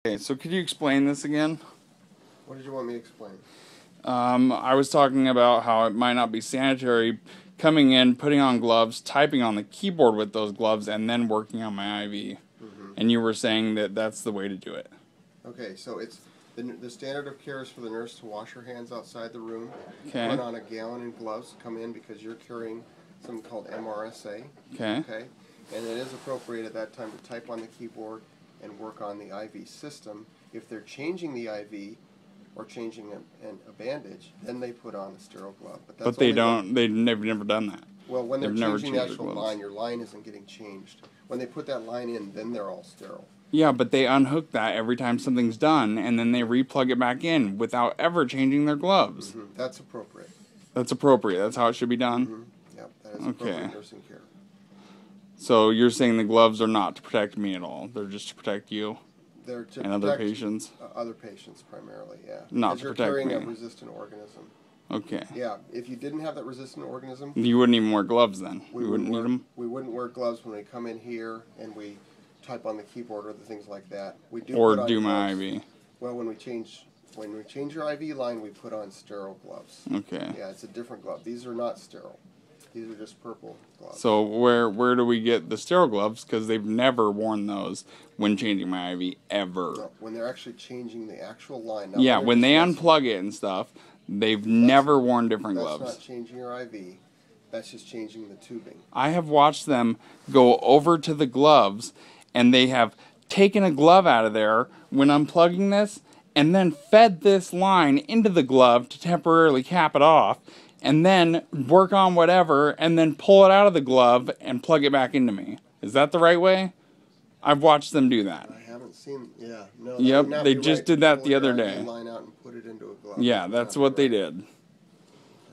Okay, so could you explain this again? What did you want me to explain? I was talking about how it might not be sanitary coming in, putting on gloves, typing on the keyboard with those gloves, and then working on my IV. And you were saying that that's the way to do it. Okay, so it's the standard of care is for the nurse to wash her hands outside the room, Okay. put on a gown and gloves, come in because you're carrying something called MRSA. Okay. Okay, and it is appropriate at that time to type on the keyboard and work on the IV system. If they're changing the IV or changing a bandage, then they put on a sterile glove. But they don't. They've never done that. Well, when they're They've never changing the changed actual their gloves. line, your line isn't getting changed. When they put that line in, then they're all sterile. Yeah, but they unhook that every time something's done, and then they replug it back in without ever changing their gloves. That's appropriate. That's appropriate. That's how it should be done. Yep, that is appropriate nursing care. So you're saying the gloves are not to protect me at all. They're just to protect you They're to and other patients. Other patients primarily, yeah. Not because to you're protect carrying me. a resistant organism. Okay. Yeah, if you didn't have that resistant organism, You wouldn't even wear gloves then. We wouldn't need them. We wouldn't wear gloves when we come in here and we type on the keyboard or the things like that. We do Or put on do my gloves. IV. Well, when we change your IV line, we put on sterile gloves. Okay. Yeah, it's a different glove. These are not sterile. These are just purple gloves. So where do we get the sterile gloves? Because they've never worn those when changing my IV ever. No, when they're actually changing the actual line. Yeah, when they unplug it and stuff, they've never worn different gloves. That's not changing your IV. That's just changing the tubing. I have watched them go over to the gloves, and they have taken a glove out of there when unplugging this, and then fed this line into the glove to temporarily cap it off, and then work on whatever, and then pull it out of the glove and plug it back into me. Is that the right way? I've watched them do that. I haven't seen. Yeah, no. Yep, they just did that the other day. Line out and put it into a glove. Yeah, that's what they did.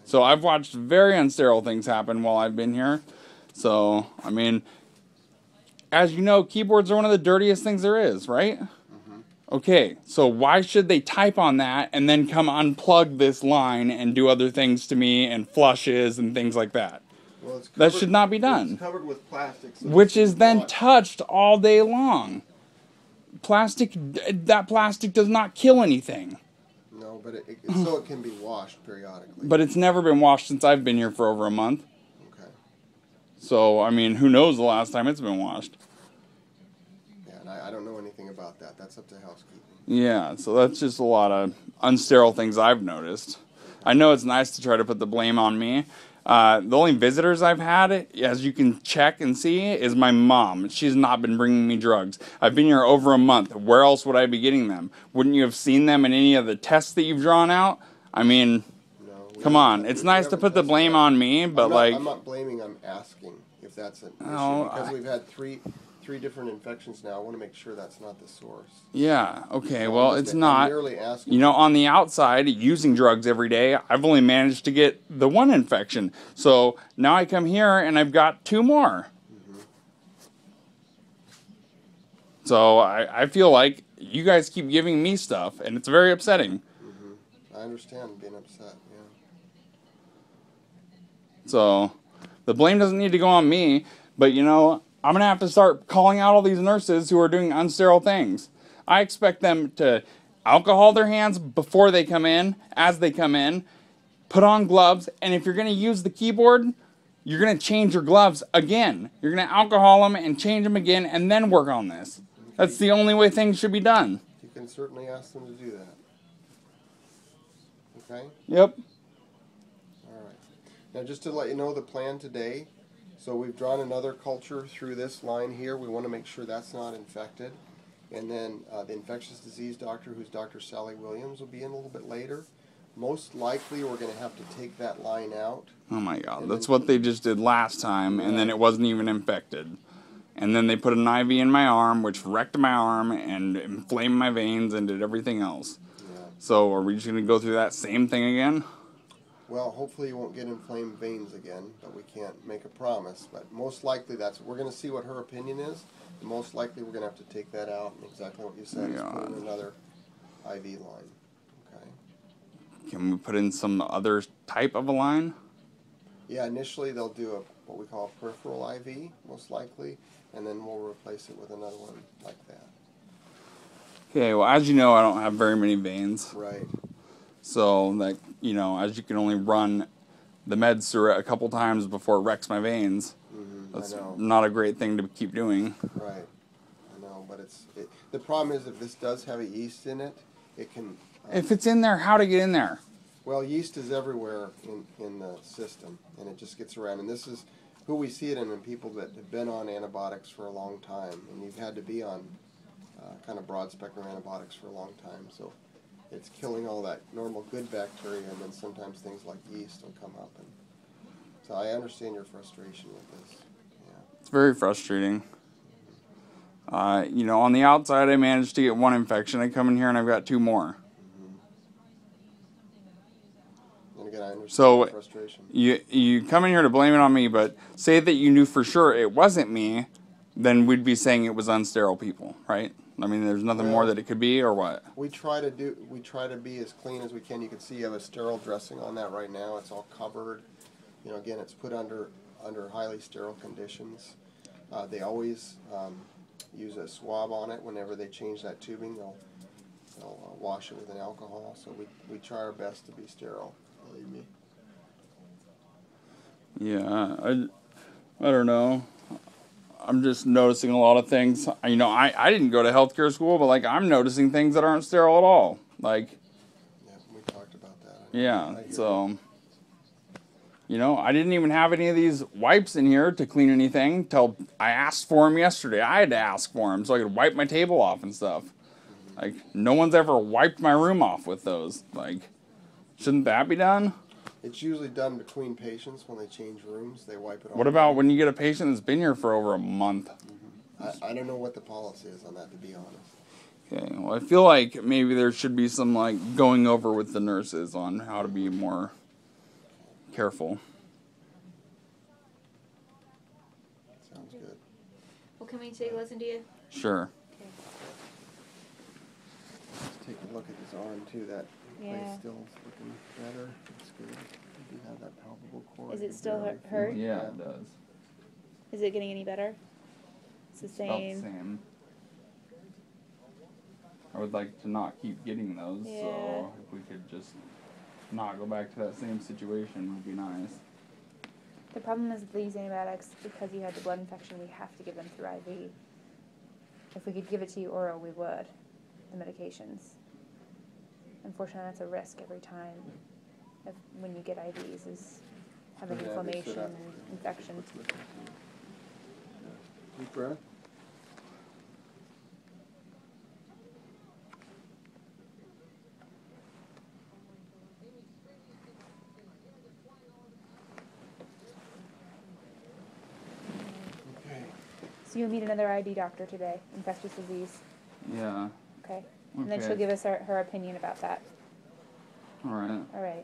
So I've watched very unsterile things happen while I've been here. So, I mean, as you know, keyboards are one of the dirtiest things there is, right? Okay, so why should they type on that and then come unplug this line and do other things to me and flushes and things like that? Well, it's covered, that should not be done. It's covered with plastic. So which is then touched all day long. That plastic does not kill anything. No, but it can be washed periodically. But it's never been washed since I've been here for over a month. Okay. So, I mean, who knows the last time it's been washed? Yeah, and I don't know anything about that. That's up to housekeeping. Yeah, so that's just a lot of unsterile things I've noticed. I know it's nice to try to put the blame on me. The only visitors I've had, as you can check and see, is my mom. She's not been bringing me drugs. I've been here over a month. Where else would I be getting them? Wouldn't you have seen them in any of the tests that you've drawn out? I mean, no, come on. It's nice to put the blame on me, but I'm not blaming, I'm asking if that's an issue. Because we've had three different infections now. I want to make sure that's not the source. Yeah, okay, So well, it's not. You know, on the outside, using drugs every day, I've only managed to get the one infection. So now I come here and I've got two more. So I feel like you guys keep giving me stuff, and it's very upsetting. I understand being upset, yeah. So the blame doesn't need to go on me, but you know, I'm going to have to start calling out all these nurses who are doing unsterile things. I expect them to alcohol their hands before they come in, as they come in, put on gloves, and if you're going to use the keyboard, you're going to change your gloves again. You're going to alcohol them and change them again and then work on this. Okay. That's the only way things should be done. You can certainly ask them to do that. Okay? Yep. All right. Now just to let you know the plan today, so we've drawn another culture through this line here. We want to make sure that's not infected. And then the infectious disease doctor, who's Dr. Sally Williams, will be in a little bit later. Most likely we're going to have to take that line out. Oh my God, that's what they just did last time, and then it wasn't even infected. And then they put an IV in my arm, which wrecked my arm and inflamed my veins and did everything else. Yeah. So are we just going to go through that same thing again? Well, hopefully you won't get inflamed veins again, but we can't make a promise. But most likely we're going to see what her opinion is. And most likely we're going to have to take that out, and exactly what you said is put in another IV line. Okay. Can we put in some other type of a line? Yeah, initially they'll do what we call a peripheral IV, most likely, and then we'll replace it with another one like that. Okay, well, as you know, I don't have very many veins. Right. So, like, you know, as you can only run the meds through it a couple times before it wrecks my veins, that's I know. not a great thing to keep doing. Right. I know, but the problem is if this does have a yeast in it, it can... If it's in there, how to get in there? Well, yeast is everywhere in the system, and it just gets around. And this is who we see it in people that have been on antibiotics for a long time, and you've had to be on kind of broad-spectrum antibiotics for a long time. So it's killing all that normal good bacteria, and then sometimes things like yeast will come up. And so I understand your frustration with this. Yeah. It's very frustrating. You know, on the outside, I managed to get one infection. I come in here and I've got 2 more. And again, I understand So your frustration. you come in here to blame it on me, but say that you knew for sure it wasn't me, then we'd be saying it was unsterile people, right? I mean, there's nothing more that it could be, or what? We try to be as clean as we can. You can see you have a sterile dressing on that right now. It's all covered. You know, again, it's put under highly sterile conditions. They always use a swab on it whenever they change that tubing. They'll wash it with an alcohol. So we try our best to be sterile. Believe me. Yeah, I don't know. I'm just noticing a lot of things. You know, I didn't go to healthcare school, but like I'm noticing things that aren't sterile at all. Like, yeah, we talked about that. Yeah, so you know, I didn't even have any of these wipes in here to clean anything till I asked for them yesterday. I had to ask for them so I could wipe my table off and stuff. Like, no one's ever wiped my room off with those. Like, shouldn't that be done? It's usually done between patients when they change rooms. They wipe it off. What about when you get a patient that's been here for over a month? I don't know what the policy is on that, to be honest. Okay, well, I feel like maybe there should be some, like, going over with the nurses on how to be more careful. Sounds good. Well, can we take a listen to you? Sure. Okay. Let's take a look at his arm, too. That Yeah. place still looking better. It's good. You do have that palpable cord. Is it still hurt? Yeah, it does. Is it getting any better? It's the About same. the same. I would like to not keep getting those, Yeah. so if we could just not go back to that same situation would be nice. The problem is with these antibiotics, because you had the blood infection, we have to give them through IV. If we could give it to you oral, we would, the medications. Unfortunately, that's a risk every time when you get IVs, is having Yeah, inflammation sit up. and infection. Deep breath. Okay. So you'll meet another ID doctor today, infectious disease. Yeah. Okay. And then Okay. she'll give us her opinion about that. All right. All right.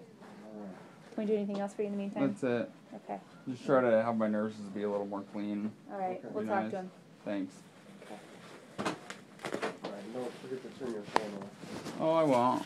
Can we do anything else for you in the meantime? That's it. Okay. Just try to have my nurses be a little more clean. All right. Okay. We'll Be talk nice. to him. Thanks. Okay. All right. Don't forget to turn your phone off. Oh, I won't.